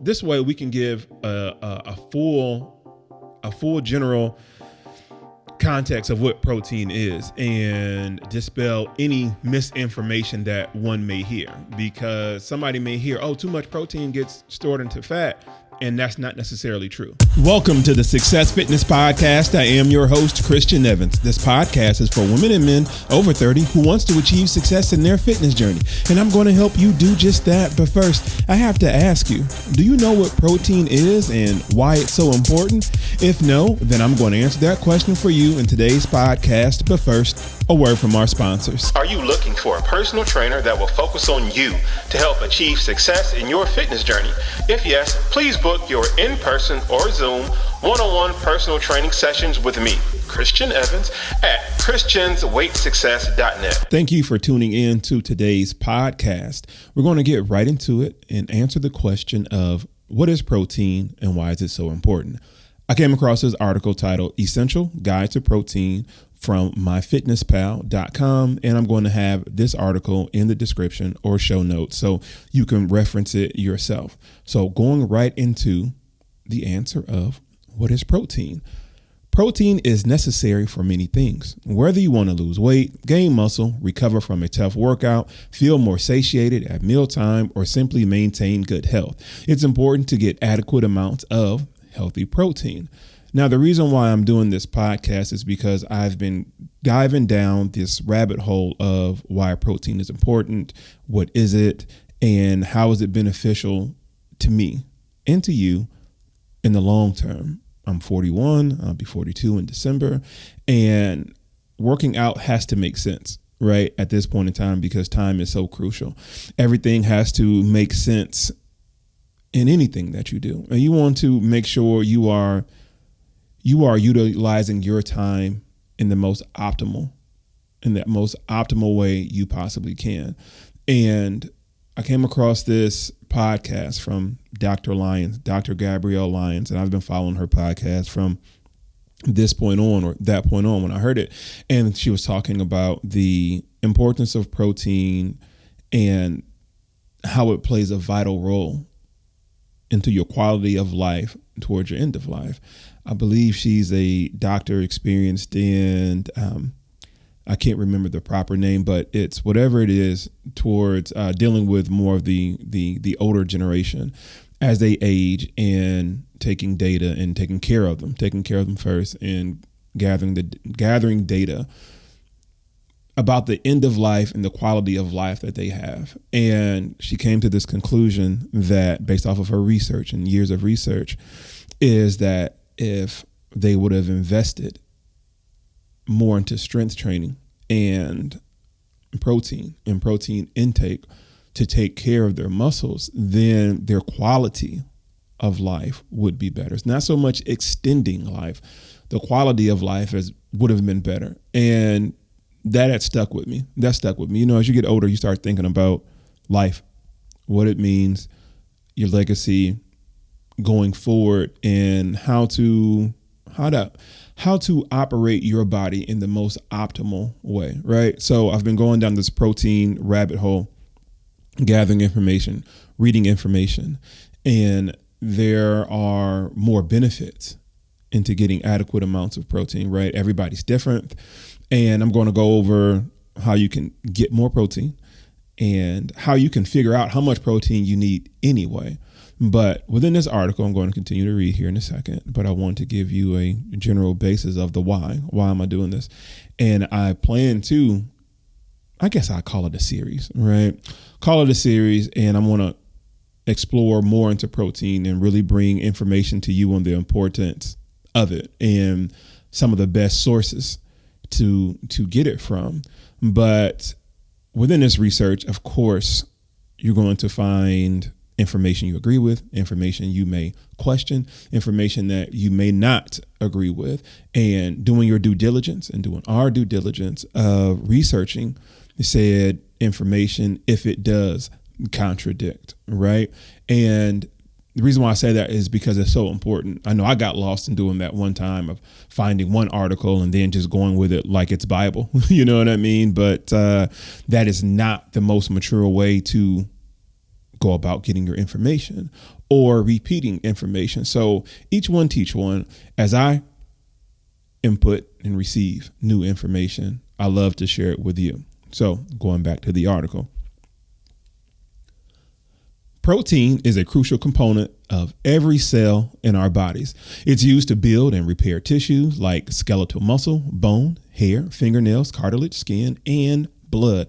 this way we can give a full general context of what protein is and dispel any misinformation that one may hear, because somebody may hear, oh, too much protein gets stored into fat, and that's not necessarily true. Welcome to the Success Fitness Podcast. I am your host, Christian Evans. This podcast is for women and men over 30 who wants to achieve success in their fitness journey. And I'm going to help you do just that. But first, I have to ask you, do you know what protein is and why it's so important? If no, then I'm going to answer that question for you in today's podcast. But first, a word from our sponsors. Are you looking for a personal trainer that will focus on you to help achieve success in your fitness journey? If yes, please book your in-person or Zoom one-on-one personal training sessions with me, Christian Evans, at christiansweightsuccess.net. Thank you for tuning in to today's podcast. We're going to get right into it and answer the question of what is protein and why is it so important? I came across this article titled Essential Guide to Protein from myfitnesspal.com, and I'm going to have this article in the description or show notes so you can reference it yourself. So going right into the answer of what is protein. Protein is necessary for many things. Whether you want to lose weight, gain muscle, recover from a tough workout, feel more satiated at mealtime, or simply maintain good health, it's important to get adequate amounts of healthy protein. Now, the reason why I'm doing this podcast is because I've been diving down this rabbit hole of why protein is important, what is it, and how is it beneficial to me and to you in the long term. I'm 41, I'll be 42 in December, and working out has to make sense, right, at this point in time, because time is so crucial. Everything has to make sense in anything that you do. And you want to make sure you are utilizing your time in that most optimal way you possibly can. And I came across this podcast from Dr. Gabrielle Lyons, and I've been following her podcast from this point on, or that point on when I heard it. And she was talking about the importance of protein and how it plays a vital role into your quality of life towards your end of life. I believe she's a doctor experienced in, I can't remember the proper name, but it's whatever it is towards dealing with more of the older generation as they age, and taking data and taking care of them first, and gathering data about the end of life and the quality of life that they have. And she came to this conclusion that, based off of her research and years of research, is that if they would have invested more into strength training and protein intake to take care of their muscles, then their quality of life would be better. It's not so much extending life. The quality of life would have been better. And that had stuck with me. That stuck with me. You know, as you get older, you start thinking about life, what it means, your legacy going forward, and how to operate your body in the most optimal way, right? So I've been going down this protein rabbit hole, gathering information, reading information, and there are more benefits into getting adequate amounts of protein, right? Everybody's different. And I'm going to go over how you can get more protein and how you can figure out how much protein you need anyway. But within this article, I'm going to continue to read here in a second, but I want to give you a general basis of the why. Why am I doing this? And I plan to, I guess I call it a series, right? Call it a series, and I'm going to explore more into protein and really bring information to you on the importance of it and some of the best sources to get it from. But within this research, of course, you're going to find information you agree with, information you may question, information that you may not agree with, and doing your due diligence and doing our due diligence of researching said information if it does contradict, right? And the reason why I say that is because it's so important. I know I got lost in doing that one time of finding one article and then just going with it like it's Bible, you know what I mean? But that is not the most mature way to go about getting your information or repeating information. So each one teach one. As I input and receive new information, I love to share it with you. So going back to the article. Protein is a crucial component of every cell in our bodies. It's used to build and repair tissues like skeletal muscle, bone, hair, fingernails, cartilage, skin, and blood,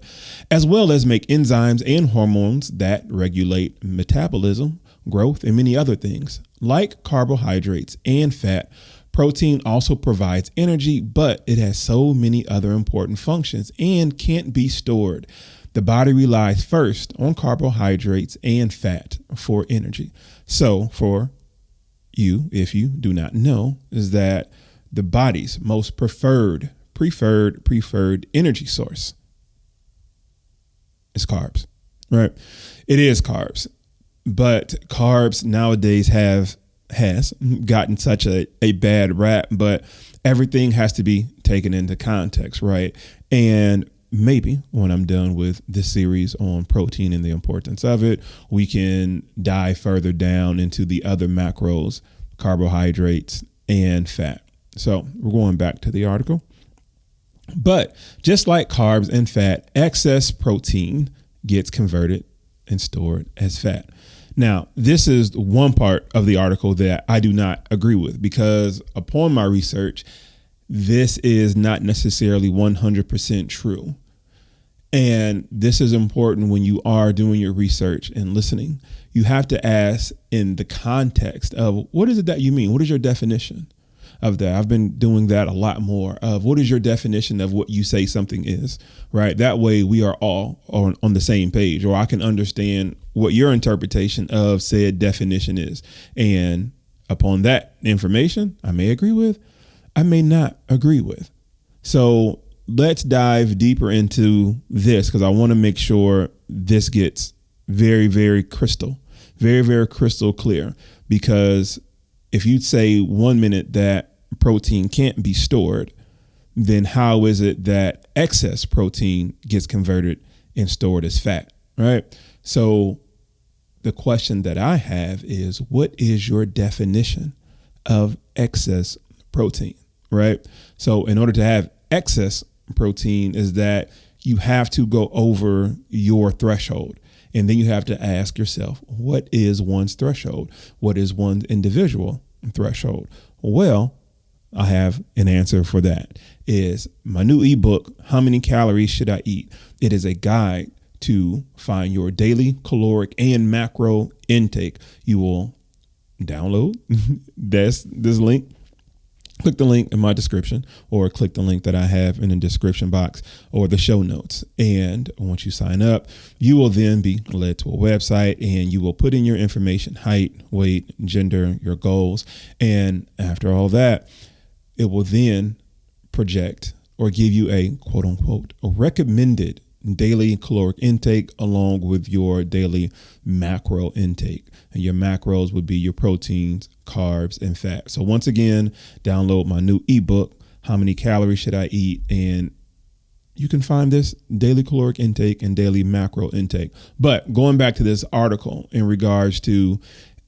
as well as make enzymes and hormones that regulate metabolism, growth, and many other things. Like carbohydrates and fat, protein also provides energy, but it has so many other important functions and can't be stored. The body relies first on carbohydrates and fat for energy. So for you, if you do not know, is that the body's most preferred energy source is carbs, right? It is carbs, but carbs nowadays has gotten such a bad rap, but everything has to be taken into context, right? And maybe when I'm done with this series on protein and the importance of it, we can dive further down into the other macros, carbohydrates, and fat. So we're going back to the article. But just like carbs and fat, excess protein gets converted and stored as fat. Now, this is one part of the article that I do not agree with, because upon my research, this is not necessarily 100% true. And this is important when you are doing your research and listening. You have to ask in the context of, what is it that you mean? What is your definition of that? I've been doing that a lot more of, what is your definition of what you say something is, right? That way we are all on the same page, or I can understand what your interpretation of said definition is. And upon that information, I may agree with, I may not agree with. So let's dive deeper into this, because I want to make sure this gets very, very crystal clear. Because if you say 1 minute that protein can't be stored, then how is it that excess protein gets converted and stored as fat, right? So the question that I have is, what is your definition of excess protein, right? So in order to have excess protein, is that you have to go over your threshold. And then you have to ask yourself, what is one's threshold? What is one's individual threshold? Well, I have an answer for that. Is my new ebook, How Many Calories Should I Eat? It is a guide to find your daily caloric and macro intake. You will download this link. Click the link in my description, or click the link that I have in the description box or the show notes. And once you sign up, you will then be led to a website, and you will put in your information, height, weight, gender, your goals. And after all that, it will then project or give you a quote unquote a recommended daily caloric intake along with your daily macro intake. And your macros would be your proteins, carbs, and fat. So once again, download my new ebook, How Many Calories Should I Eat? And you can find this daily caloric intake and daily macro intake. But going back to this article in regards to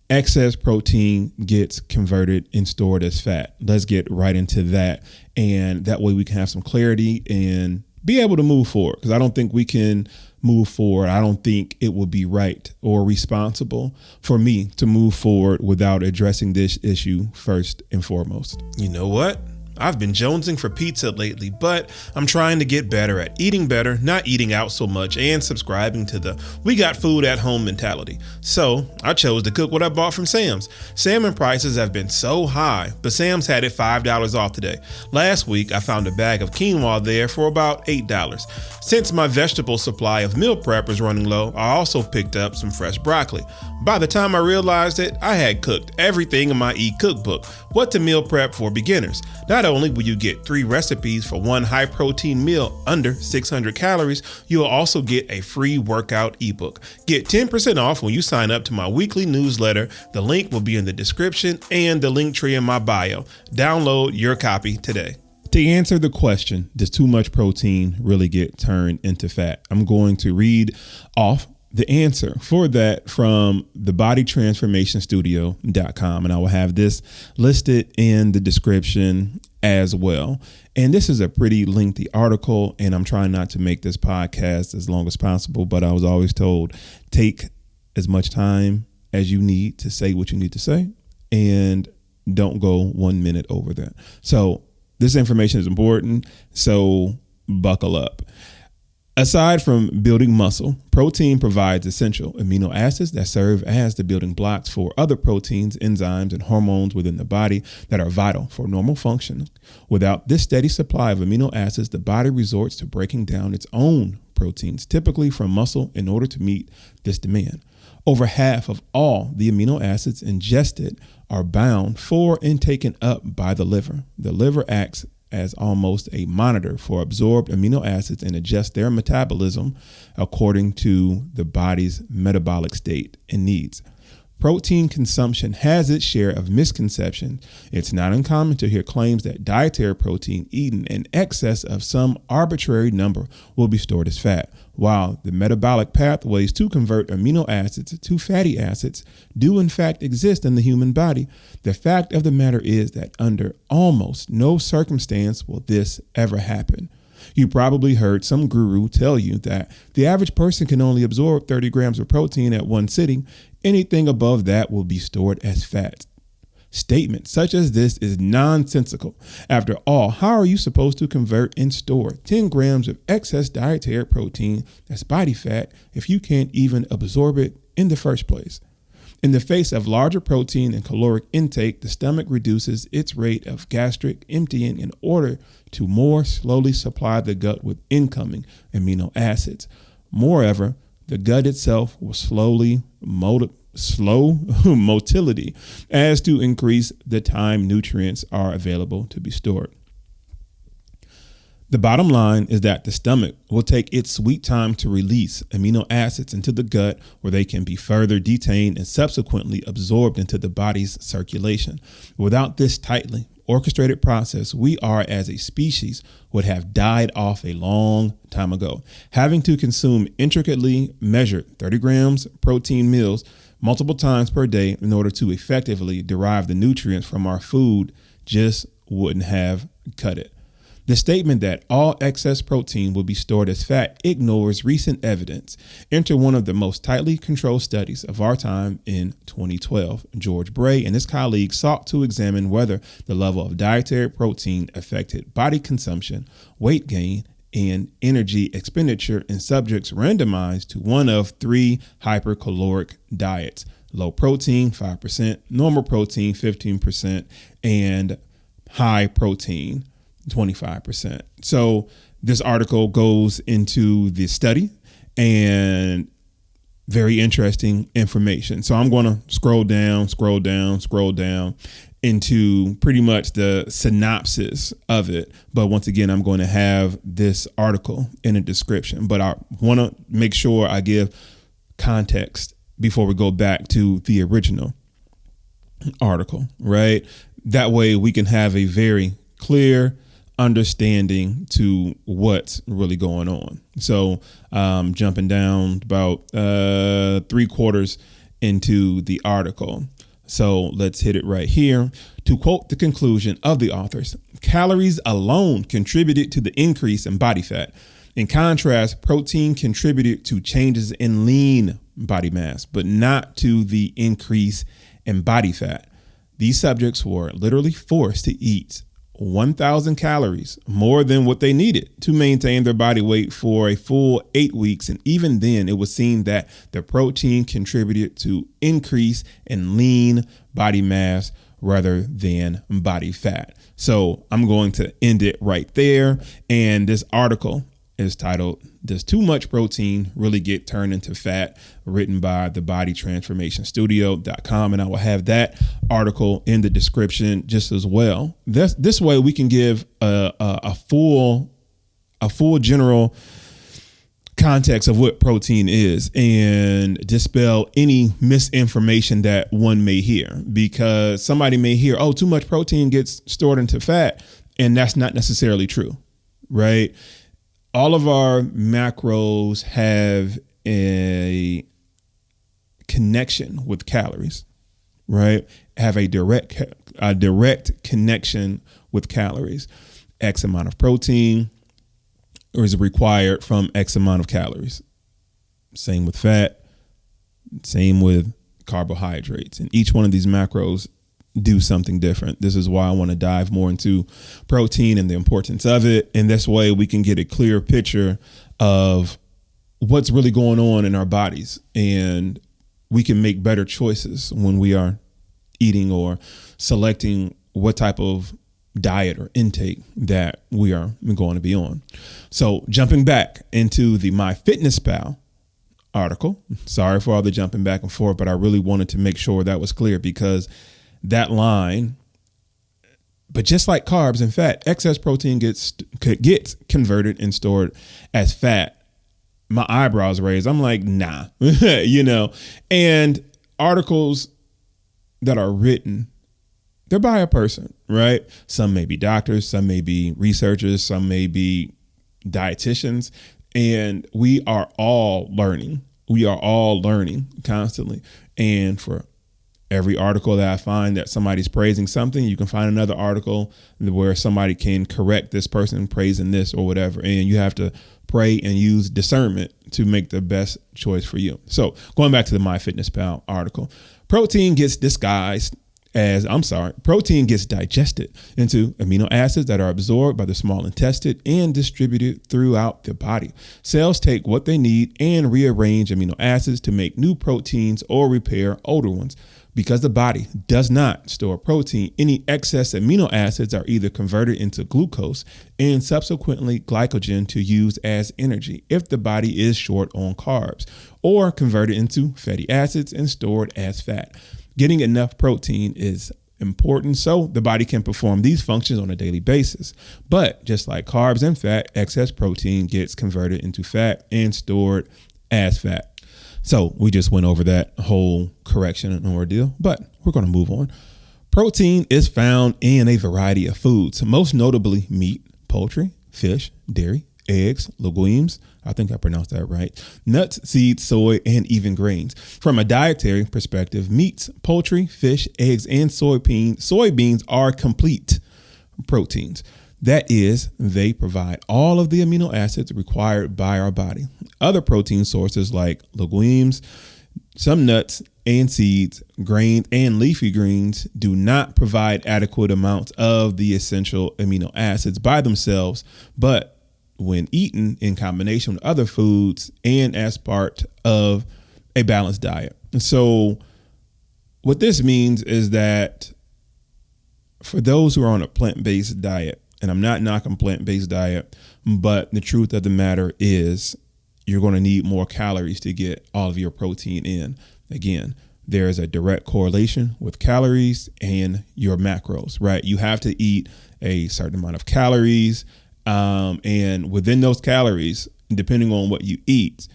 excess protein gets converted and stored as fat, let's get right into that. And that way we can have some clarity and be able to move forward, because I don't think we can move forward. I don't think it would be right or responsible for me to move forward without addressing this issue first and foremost. You know what? I've been jonesing for pizza lately, but I'm trying to get better at eating better, not eating out so much, and subscribing to the we got food at home mentality. So I chose to cook what I bought from Sam's. Salmon prices have been so high, but Sam's had it $5 off today. Last week, I found a bag of quinoa there for about $8. Since my vegetable supply of meal prep is running low, I also picked up some fresh broccoli. By the time I realized it, I had cooked everything in my e-cookbook, What to Meal Prep for Beginners. Not only will you get 3 recipes for one high protein meal under 600 calories, you'll also get a free workout ebook. Get 10% off when you sign up to my weekly newsletter. The link will be in the description and the link tree in my bio. Download your copy today. To answer the question, does too much protein really get turned into fat? I'm going to read off the answer for that from thebodytransformationstudio.com. And I will have this listed in the description as well. And this is a pretty lengthy article, and I'm trying not to make this podcast as long as possible, but I was always told, take as much time as you need to say what you need to say, and don't go 1 minute over that. So this information is important, so buckle up. Aside from building muscle, protein provides essential amino acids that serve as the building blocks for other proteins, enzymes, and hormones within the body that are vital for normal function. Without this steady supply of amino acids, the body resorts to breaking down its own proteins, typically from muscle, in order to meet this demand. Over half of all the amino acids ingested are bound for and taken up by the liver. The liver acts as almost a monitor for absorbed amino acids and adjusts their metabolism according to the body's metabolic state and needs. Protein consumption has its share of misconceptions. It's not uncommon to hear claims that dietary protein eaten in excess of some arbitrary number will be stored as fat, while the metabolic pathways to convert amino acids to fatty acids do in fact exist in the human body. The fact of the matter is that under almost no circumstance will this ever happen. You probably heard some guru tell you that the average person can only absorb 30 grams of protein at one sitting. Anything above that will be stored as fat. Statements such as this is nonsensical. After all, how are you supposed to convert and store 10 grams of excess dietary protein that's body fat if you can't even absorb it in the first place? In the face of larger protein and caloric intake, the stomach reduces its rate of gastric emptying in order to more slowly supply the gut with incoming amino acids. Moreover, the gut itself will slow motility as to increase the time nutrients are available to be stored. The bottom line is that the stomach will take its sweet time to release amino acids into the gut, where they can be further detained and subsequently absorbed into the body's circulation. Without this tightly orchestrated process, we are as a species would have died off a long time ago. Having to consume intricately measured 30 grams protein meals multiple times per day in order to effectively derive the nutrients from our food just wouldn't have cut it. The statement that all excess protein will be stored as fat ignores recent evidence. Enter one of the most tightly controlled studies of our time in 2012. George Bray and his colleagues sought to examine whether the level of dietary protein affected body consumption, weight gain, and energy expenditure in subjects randomized to one of three hypercaloric diets: low protein, 5%, normal protein, 15%, and high protein, 25%. So this article goes into the study and very interesting information. So I'm going to scroll down into pretty much the synopsis of it. But once again, I'm going to have this article in a description, but I want to make sure I give context before we go back to the original article, right? That way we can have a very clear understanding to what's really going on. So jumping down about 3/4 into the article. So let's hit it right here. To quote the conclusion of the authors, calories alone contributed to the increase in body fat. In contrast, protein contributed to changes in lean body mass, but not to the increase in body fat. These subjects were literally forced to eat 1,000 calories more than what they needed to maintain their body weight for a full 8 weeks. And even then, it was seen that the protein contributed to increase in lean body mass rather than body fat. So I'm going to end it right there. And this article is titled, "Does Too Much Protein Really Get Turned into Fat?" written by thebodytransformationstudio.com. And I will have that article in the description just as well. This way we can give a full general context of what protein is and dispel any misinformation that one may hear, because somebody may hear, oh, too much protein gets stored into fat. And that's not necessarily true, right? All of our macros have a connection with calories, right? Have a direct connection with calories. X amount of protein is required from X amount of calories. Same with fat, same with carbohydrates. And each one of these macros do something different. This is why I want to dive more into protein and the importance of it. And this way we can get a clear picture of what's really going on in our bodies, and we can make better choices when we are eating or selecting what type of diet or intake that we are going to be on. So jumping back into the MyFitnessPal article, sorry for all the jumping back and forth, but I really wanted to make sure that was clear, because that line, but just like carbs and fat, excess protein gets converted and stored as fat. My eyebrows raised. I'm like, nah, and articles that are written, they're by a person, right? Some may be doctors, some may be researchers, some may be dietitians, and we are all learning. We are all learning constantly. And for every article that I find that somebody's praising something, you can find another article where somebody can correct this person praising this or whatever. And you have to pray and use discernment to make the best choice for you. So going back to the MyFitnessPal article, protein gets digested into amino acids that are absorbed by the small intestine and distributed throughout the body. Cells take what they need and rearrange amino acids to make new proteins or repair older ones. Because the body does not store protein, any excess amino acids are either converted into glucose and subsequently glycogen to use as energy if the body is short on carbs, or converted into fatty acids and stored as fat. Getting enough protein is important so the body can perform these functions on a daily basis. But just like carbs and fat, excess protein gets converted into fat and stored as fat. So we just went over that whole correction and ordeal, but we're going to move on. Protein is found in a variety of foods, most notably meat, poultry, fish, dairy, eggs, legumes. I think I pronounced that right. Nuts, seeds, soy, and even grains. From a dietary perspective, meats, poultry, fish, eggs, and soybeans are complete proteins. That is, they provide all of the amino acids required by our body. Other protein sources like legumes, some nuts and seeds, grains, and leafy greens do not provide adequate amounts of the essential amino acids by themselves, but when eaten in combination with other foods and as part of a balanced diet. So what this means is that for those who are on a plant-based diet, and I'm not knocking plant-based diet, but the truth of the matter is you're going to need more calories to get all of your protein in. Again, there is a direct correlation with calories and your macros, right? You have to eat a certain amount of calories, and within those calories, depending on what you eat,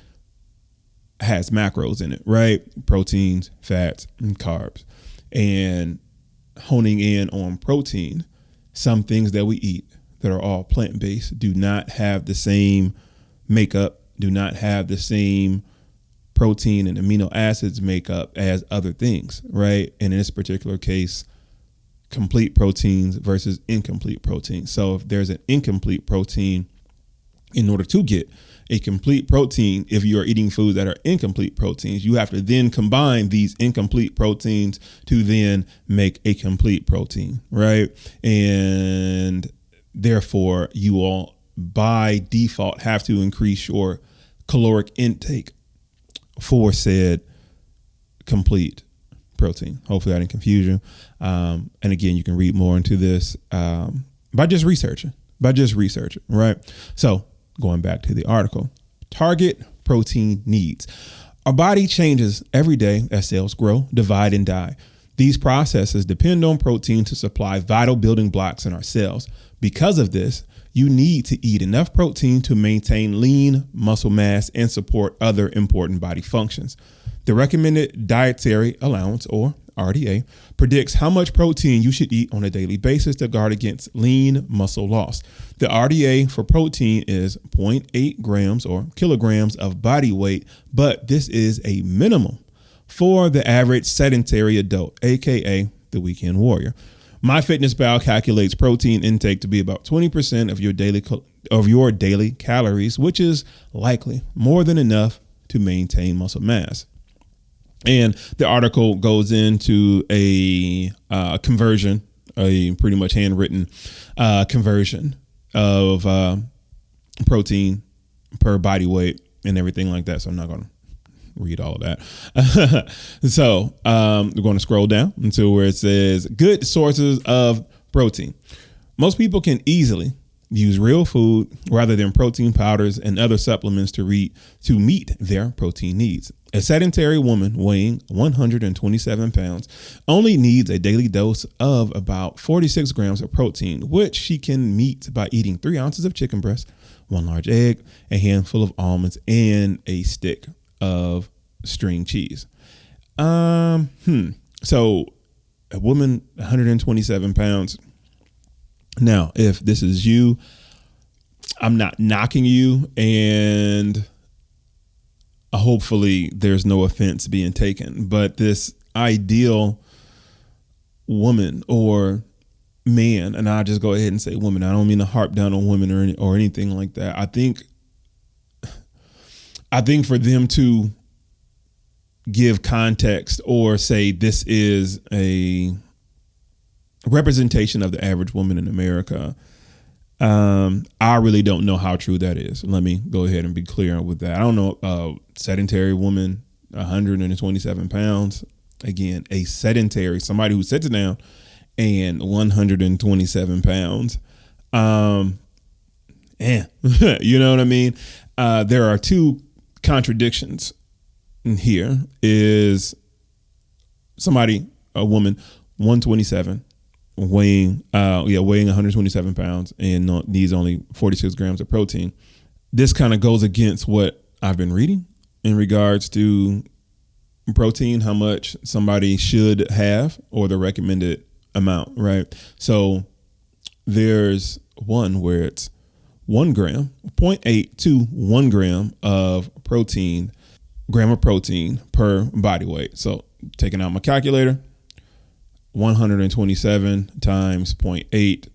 has macros in it, right? Proteins, fats, and carbs. And honing in on protein, some things that we eat that are all plant-based do not have the same makeup, do not have the same protein and amino acids makeup as other things, right? And in this particular case, complete proteins versus incomplete proteins. So if there's an incomplete protein, in order to get a complete protein, if you are eating foods that are incomplete proteins, you have to then combine these incomplete proteins to then make a complete protein, right? And therefore, you will by default have to increase your caloric intake for said complete protein. Hopefully I didn't confuse you. And again, you can read more into this by just researching, right? So going back to the article, target protein needs. Our body changes every day as cells grow, divide, and die. These processes depend on protein to supply vital building blocks in our cells. Because of this, you need to eat enough protein to maintain lean muscle mass and support other important body functions. The recommended dietary allowance, or RDA, predicts how much protein you should eat on a daily basis to guard against lean muscle loss. The RDA for protein is 0.8 grams or kilograms of body weight, but this is a minimum for the average sedentary adult, aka the weekend warrior. MyFitnessPal calculates protein intake to be about 20% of your daily calories, which is likely more than enough to maintain muscle mass. And the article goes into a conversion, a pretty much handwritten conversion of protein per body weight and everything like that. So I'm not going to read all of that. So we're going to scroll down until where it says good sources of protein. Most people can easily use real food rather than protein powders and other supplements to meet their protein needs. A sedentary woman weighing 127 pounds only needs a daily dose of about 46 grams of protein, which she can meet by eating 3 ounces of chicken breast, 1 large egg, a handful of almonds, and a stick of string cheese. So a woman, 127 pounds. Now, if this is you, I'm not knocking you, and hopefully there's no offense being taken, but this ideal woman or man, and I'll just go ahead and say woman, I don't mean to harp down on women or anything like that. I think for them to give context or say this is a representation of the average woman in America, I really don't know how true that is. Let me go ahead and be clear with that. I don't know. Sedentary woman, 127 pounds. Again, a sedentary, somebody who sits down, and 127 pounds. You know what I mean? There are two contradictions here. Is a woman, 127, weighing 127 pounds and needs only 46 grams of protein. This kind of goes against what I've been reading in regards to protein, how much somebody should have or the recommended amount, right? So there's one where it's 1 gram, 0.8 to 1 gram of protein per body weight. So taking out my calculator, 127 times 0.8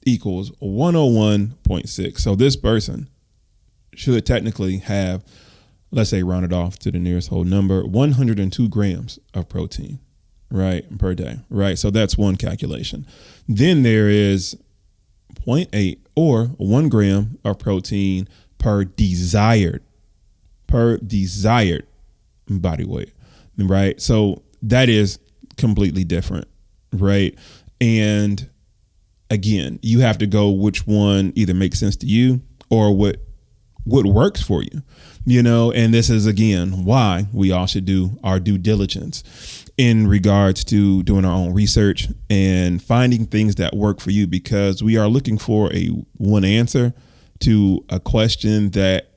equals 101.6. So this person should technically have, let's say, round it off to the nearest whole number, 102 grams of protein, right, per day, right? So that's one calculation. Then there is 0.8 or 1 gram of protein per desired body weight, right? So that is completely different, right? And again, you have to go which one either makes sense to you or what works for you, and this is, again, why we all should do our due diligence in regards to doing our own research and finding things that work for you, because we are looking for one answer to a question that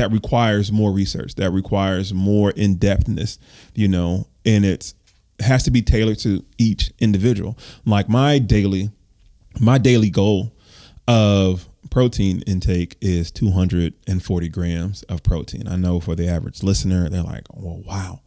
requires more research, that requires more in-depthness, and it has to be tailored to each individual. Like my daily goal of protein intake is 240 grams of protein. I know for the average listener, they're like, well, wow,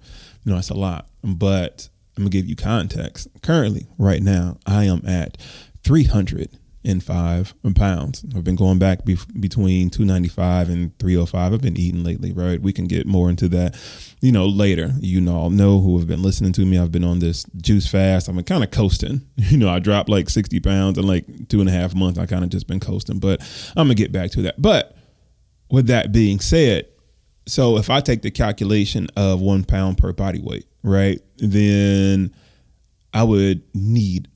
that's a lot. But I'm gonna give you context. Currently, right now, I am at 305 pounds. I've been going back between 295 and 305. I've been eating lately, right? We can get more into that, later. All know who have been listening to me. I've been on this juice fast. I'm kind of coasting. I dropped like 60 pounds in like 2.5 months. I kind of just been coasting, but I'm gonna get back to that. But with that being said, so if I take the calculation of 1 pound per body weight, right, then I would need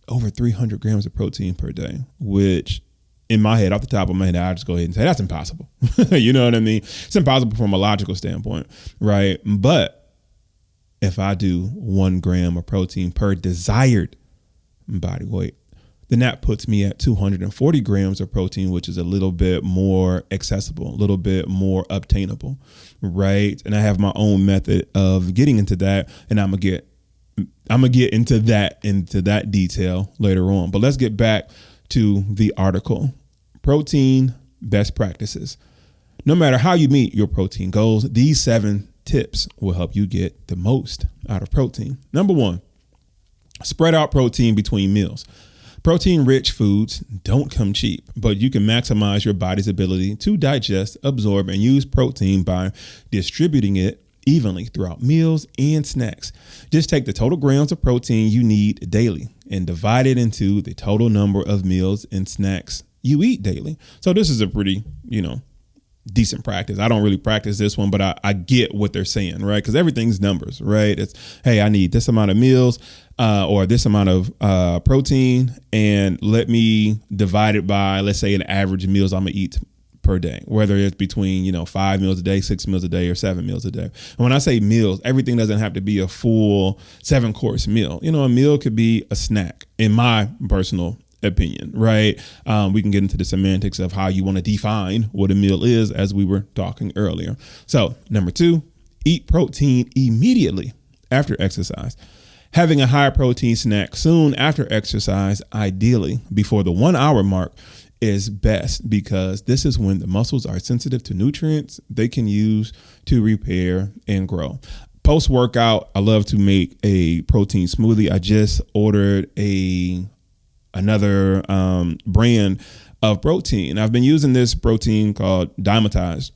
over 300 grams of protein per day, which in my head, off the top of my head, I just go ahead and say that's impossible. You know what I mean? It's impossible from a logical standpoint, right? But if I do 1 gram of protein per desired body weight, then that puts me at 240 grams of protein, which is a little bit more accessible, a little bit more obtainable, right? And I have my own method of getting into that, and I'm gonna get into that detail later on. But let's get back to the article. Protein best practices. No matter how you meet your protein goals, these 7 tips will help you get the most out of protein. Number 1, spread out protein between meals. Protein-rich foods don't come cheap, but you can maximize your body's ability to digest, absorb, and use protein by distributing it evenly throughout meals and snacks. Just take the total grams of protein you need daily and divide it into the total number of meals and snacks you eat daily. So this is a pretty, decent practice. I don't really practice this one, but I get what they're saying, right? Because everything's numbers, right? It's, hey, I need this amount of meals or this amount of protein, and let me divide it by, let's say, an average meals I'm gonna eat per day, whether it's between 5 meals a day, 6 meals a day, or 7 meals a day. And when I say meals, everything doesn't have to be a full 7-course meal. A meal could be a snack, in my personal opinion, right? We can get into the semantics of how you want to define what a meal is, as we were talking earlier. So number 2, eat protein immediately after exercise. Having a high protein snack soon after exercise, ideally before the 1 hour mark, is best, because this is when the muscles are sensitive to nutrients they can use to repair and grow. Post workout, I love to make a protein smoothie. I just ordered another brand of protein. I've been using this protein called Dimetized,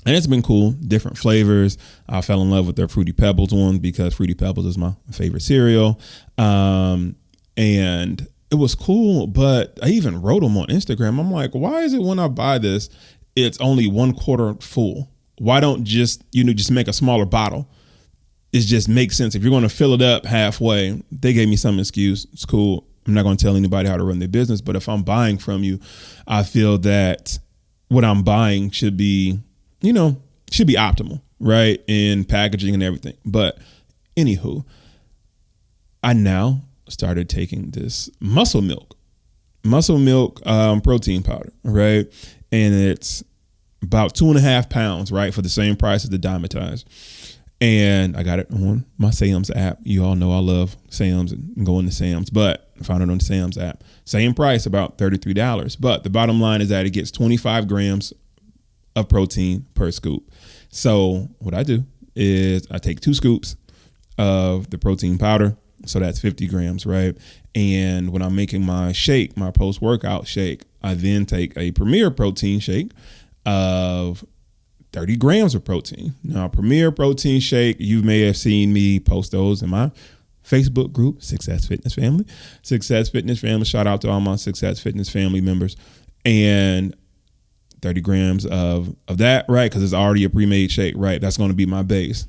and it's been cool. Different flavors. I fell in love with their Fruity Pebbles one because Fruity Pebbles is my favorite cereal. And it was cool, but I even wrote them on Instagram. I'm like, why is it when I buy this, it's only 1/4 full? Why don't just make a smaller bottle? It just makes sense. If you're going to fill it up halfway, they gave me some excuse. It's cool. I'm not going to tell anybody how to run their business, but if I'm buying from you, I feel that what I'm buying should be optimal, right? In packaging and everything. But anywho, I now started taking this muscle milk protein powder, right? And it's about 2.5 pounds, right? For the same price as the Dimetized. And I got it on my Sam's app. You all know I love Sam's and going to Sam's, but I found it on the Sam's app. Same price, about $33. But the bottom line is that it gets 25 grams of protein per scoop. So what I do is I take 2 scoops of the protein powder. So that's 50 grams, right? And when I'm making my shake, my post-workout shake, I then take a Premier protein shake of 30 grams of protein. Now, Premier protein shake, you may have seen me post those in my Facebook group, Success Fitness Family. Success Fitness Family, shout out to all my Success Fitness Family members. And 30 grams of that, right? Because it's already a pre-made shake, right? That's going to be my base.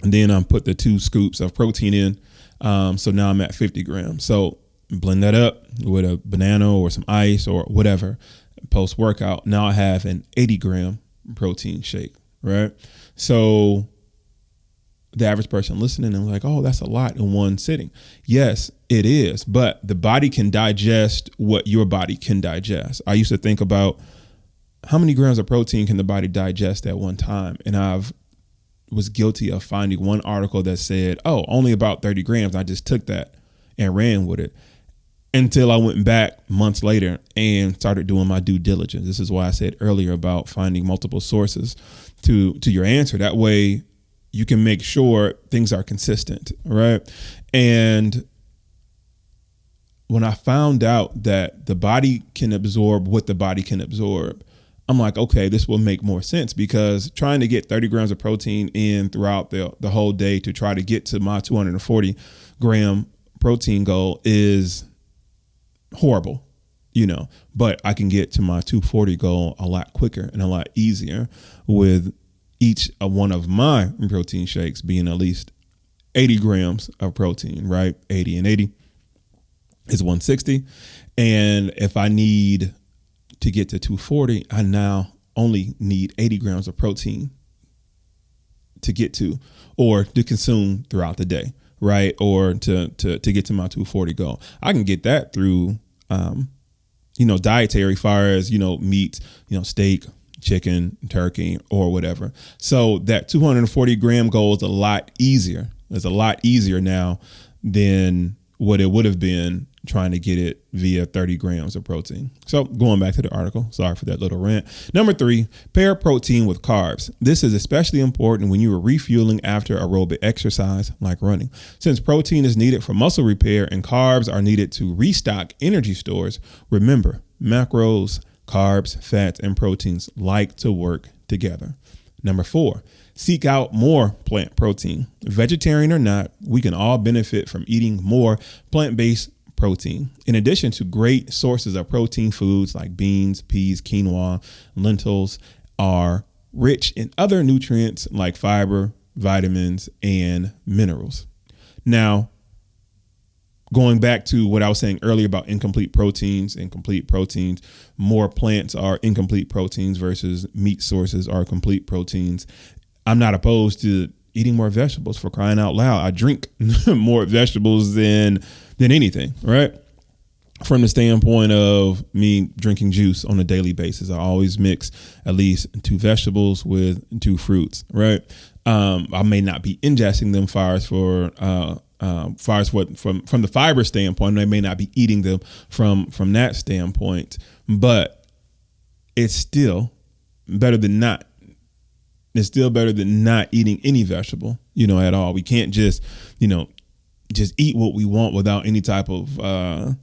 And then I put the 2 scoops of protein in. So now I'm at 50 grams. So blend that up with a banana or some ice or whatever post-workout. Now I have an 80-gram protein shake, right? So the average person listening and like, oh, that's a lot in one sitting. Yes, it is. But the body can digest what your body can digest. I used to think about how many grams of protein can the body digest at one time? And I've was guilty of finding one article that said, oh, only about 30 grams. I just took that and ran with it until I went back months later and started doing my due diligence. This is why I said earlier about finding multiple sources to your answer. That way you can make sure things are consistent, right? And when I found out that the body can absorb what the body can absorb, I'm like, okay, this will make more sense, because trying to get 30 grams of protein in throughout the whole day to try to get to my 240 gram protein goal is horrible, but I can get to my 240 goal a lot quicker and a lot easier with each one of my protein shakes being at least 80 grams of protein, right? 80 and 80 is 160. And if I need to get to 240, I now only need 80 grams of protein to get to or to consume throughout the day, right? Or to get to my 240 goal. I can get that through, dietary, far as, meat, steak, chicken, turkey, or whatever. So that 240 gram goal is a lot easier. It's a lot easier now than what it would have been trying to get it via 30 grams of protein. So going back to the article, sorry for that little rant. Number 3, pair protein with carbs. This is especially important when you are refueling after aerobic exercise like running. Since protein is needed for muscle repair and carbs are needed to restock energy stores, remember, macros, carbs, fats, and proteins like to work together. Number 4, seek out more plant protein. Vegetarian or not, we can all benefit from eating more plant-based protein. In addition to great sources of protein, foods like beans, peas, quinoa, lentils are rich in other nutrients like fiber, vitamins, and minerals. Now, going back to what I was saying earlier about incomplete proteins and complete proteins, more plants are incomplete proteins versus meat sources are complete proteins. I'm not opposed to eating more vegetables, for crying out loud. I drink more vegetables than anything, right? From the standpoint of me drinking juice on a daily basis, I always mix at least 2 vegetables with 2 fruits, right? I may not be ingesting them from the fiber standpoint. I may not be eating them from that standpoint, but it's still better than not. It's still better than not eating any vegetable, at all. We can't just eat what we want without any type of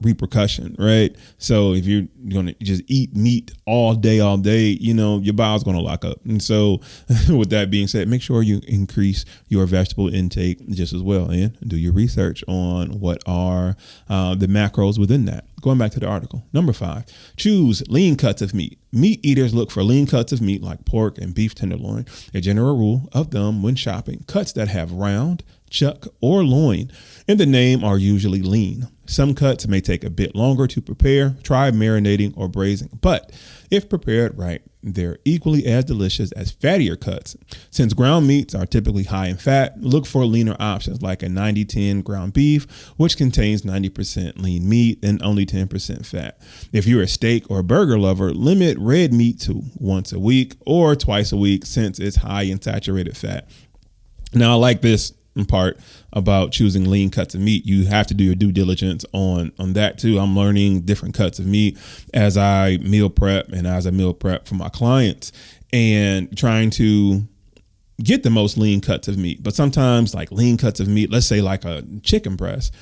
repercussion, right? So if you're going to just eat meat all day, your body's going to lock up. And so with that being said, make sure you increase your vegetable intake just as well, and do your research on what are the macros within that. Going back to the article. Number 5, choose lean cuts of meat. Meat eaters look for lean cuts of meat like pork and beef tenderloin. A general rule of thumb when shopping, cuts that have round, chuck, or loin in the name are usually lean. Some cuts may take a bit longer to prepare. Try marinating or braising, but if prepared right, they're equally as delicious as fattier cuts. Since ground meats are typically high in fat, look for leaner options like a 90-10 ground beef, which contains 90% lean meat and only 10% fat. If you're a steak or burger lover, limit red meat to once a week or twice a week since it's high in saturated fat. Now, I like this part about choosing lean cuts of meat. You have to do your due diligence on that too. I'm learning different cuts of meat as I meal prep for my clients and trying to get the most lean cuts of meat. But sometimes like lean cuts of meat, let's say like a chicken breast,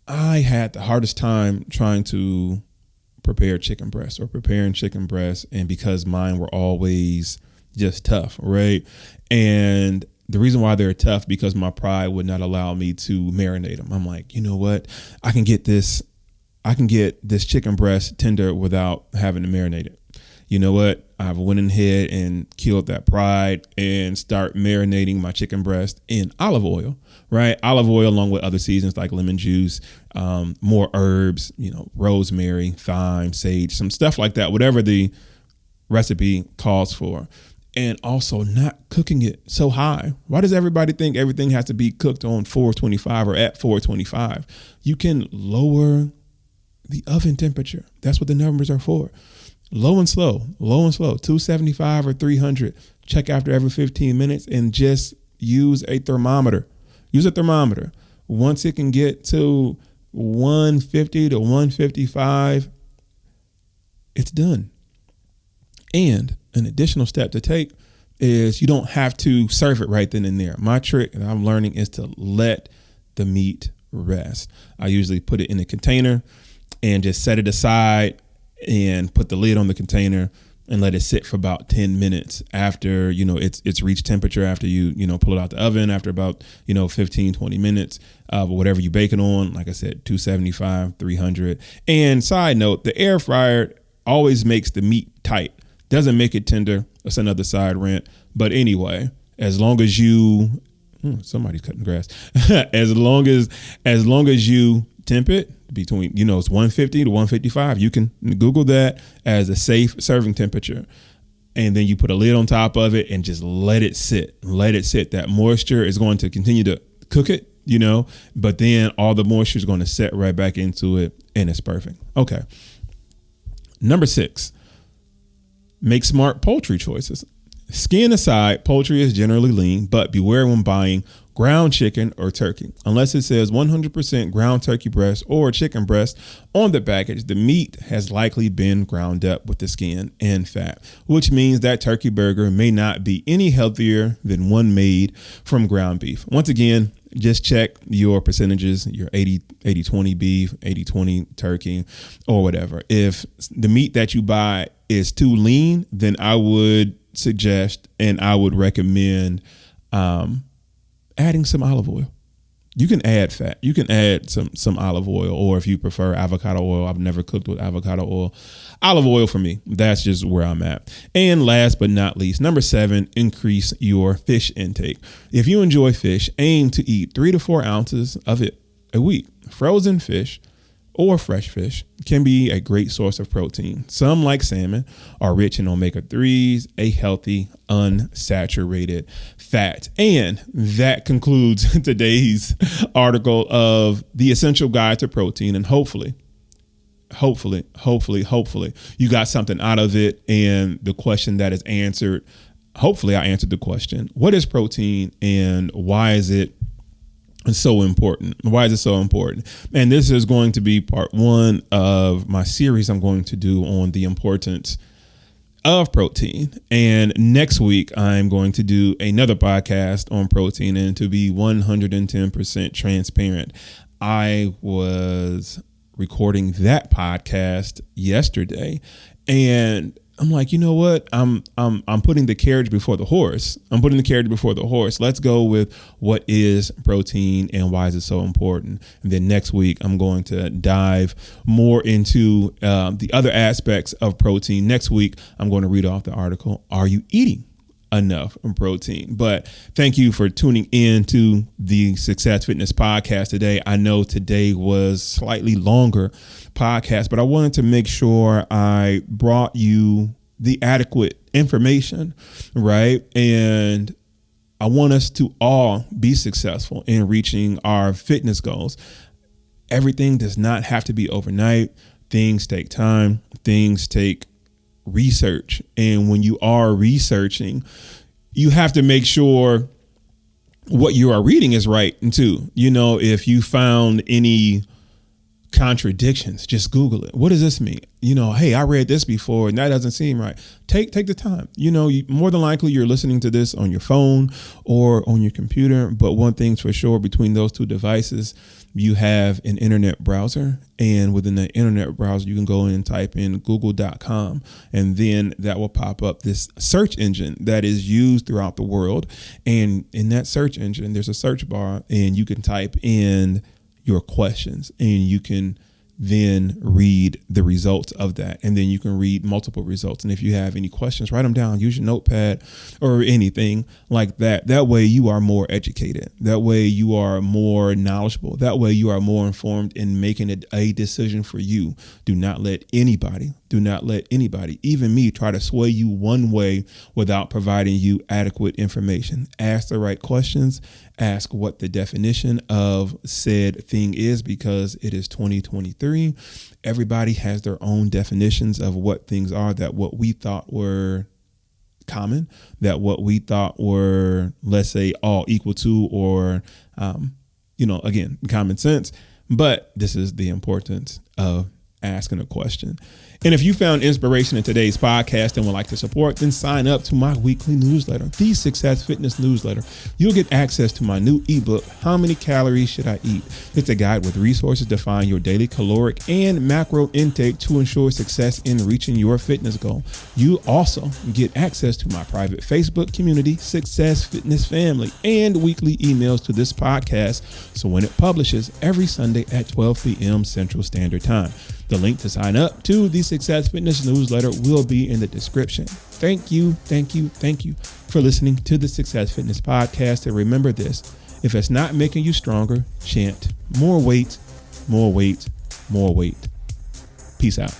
I had the hardest time trying to prepare chicken breast or preparing chicken breast. And because mine were always just tough, right? And the reason why they're tough, because my pride would not allow me to marinate them. I'm like, you know what? I can get this chicken breast tender without having to marinate it. You know what? I went ahead and killed that pride and start marinating my chicken breast in olive oil, right? Olive oil along with other seasons like lemon juice, more herbs, rosemary, thyme, sage, some stuff like that, whatever the recipe calls for. And also not cooking it so high. Why does everybody think everything has to be cooked on 425 or at 425? You can lower the oven temperature. That's what the numbers are for. Low and slow, 275 or 300. Check after every 15 minutes and just use a thermometer. Once it can get to 150 to 155, it's done. And an additional step to take is you don't have to serve it right then and there. My trick that I'm learning is to let the meat rest. I usually put it in a container and just set it aside and put the lid on the container and let it sit for about 10 minutes after, it's reached temperature, after you pull it out the oven after about, 15, 20 minutes, whatever you bake it on. Like I said, 275, 300. And side note, the air fryer always makes the meat tight. Doesn't make it tender. That's another side rant. But anyway, as long as you, somebody's cutting grass. as long as you temp it between, it's 150 to 155. You can Google that as a safe serving temperature. And then you put a lid on top of it and just let it sit. That moisture is going to continue to cook it but then all the moisture is going to set right back into it and it's perfect. Okay. Number 6, make smart poultry choices. Skin aside, poultry is generally lean, but beware when buying ground chicken or turkey. Unless it says 100% ground turkey breast or chicken breast on the package, the meat has likely been ground up with the skin and fat, which means that turkey burger may not be any healthier than one made from ground beef. Once again, just check your percentages, your 80-20 beef, 80-20 turkey, or whatever. If the meat that you buy is too lean, then I would suggest and I would recommend adding some olive oil. You can add fat. You can add some olive oil, or if you prefer avocado oil. I've never cooked with avocado oil. Olive oil for me. That's just where I'm at. And last but not least, number 7, increase your fish intake. If you enjoy fish, aim to eat 3 to 4 ounces of it a week. Frozen fish or fresh fish can be a great source of protein. Some, like salmon, are rich in omega-3s, a healthy, unsaturated fat. And that concludes today's article of The Essential Guide to Protein. And hopefully, you got something out of it. And the question that is answered, hopefully I answered the question, what is protein and why is it so important? Why is it so important? And this is going to be part 1 of my series I'm going to do on the importance of protein. And next week, I'm going to do another podcast on protein. And to be 110% transparent, I was recording that podcast yesterday, and I'm like, you know what? I'm putting the carriage before the horse. Let's go with what is protein and why is it so important. And then next week, I'm going to dive more into the other aspects of protein. Next week, I'm going to read off the article, Are You Eating Enough Protein? But thank you for tuning in to the Success Fitness Podcast today. I know today was slightly longer podcast, but I wanted to make sure I brought you the adequate information, right? And I want us to all be successful in reaching our fitness goals. Everything does not have to be overnight. Things take time. Things take research. And when you are researching, you have to make sure what you are reading is right too. If you found any contradictions, just Google it. What does this mean? Hey, I read this before and that doesn't seem right. Take the time. More than likely you're listening to this on your phone or on your computer. But one thing's for sure, between those two devices, you have an internet browser, and within the internet browser, you can go in and type in google.com, and then that will pop up this search engine that is used throughout the world. And in that search engine, there's a search bar, and you can type in your questions, and you can then read the results of that. And then you can read multiple results. And if you have any questions, write them down, use your notepad or anything like that. That way you are more educated. That way you are more knowledgeable. That way you are more informed in making a decision for you. Do not let anybody, even me, try to sway you one way without providing you adequate information. Ask the right questions. Ask what the definition of said thing is, because it is 2023. Everybody has their own definitions of what things are, that what we thought were common, that what we thought were, let's say, all equal to, or, again, common sense. But this is the importance of asking a question. And if you found inspiration in today's podcast and would like to support, then sign up to my weekly newsletter, the Success Fitness Newsletter. You'll get access to my new ebook, How Many Calories Should I Eat? It's a guide with resources to find your daily caloric and macro intake to ensure success in reaching your fitness goal. You also get access to my private Facebook community, Success Fitness Family, and weekly emails to this podcast, so when it publishes every Sunday at 12 p.m. Central Standard Time. The link to sign up to the Success Fitness Newsletter will be in the description. Thank you for listening to the Success Fitness Podcast. And remember this, if it's not making you stronger, chant more weight, more weight, more weight. Peace out.